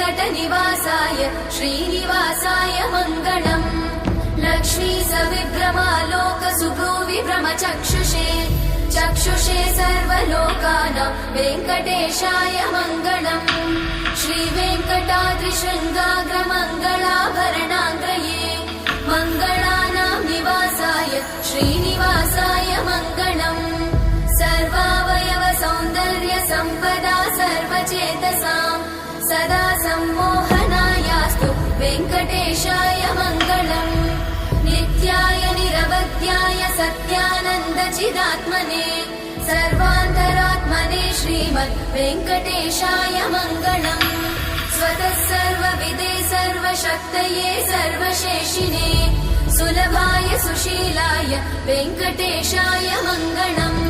वेङ्कटनिवासाय श्रीनिवासाय मङ्गलम्। लक्ष्मी सविभ्रमालोकसुभ्रूविभ्रमचक्षुषे चक्षुषे सर्वलोकानां वेङ्कटेशाय मङ्गलम्। श्रीवेङ्कटाद्रिशृङ्गाग्रमङ्गलाभरणाङ्ग्रये मङ्गलानां निवासाय श्रीनिवासाय मङ्गलम्। सर्वावयव सौन्दर्य सम्पदा सर्वचेतसां सदा सम्मोहनायास्तु वेङ्कटेशाय मङ्गलम्। नित्याय निरवध्याय सत्यानन्दचिदात्मने सर्वान्तरात्मने श्रीमद् वेङ्कटेशाय मङ्गलम्। स्वतः सर्वविदे सर्वशक्तये सर्वशेषिने सुलभाय सुशीलाय वेङ्कटेशाय मङ्गलम्।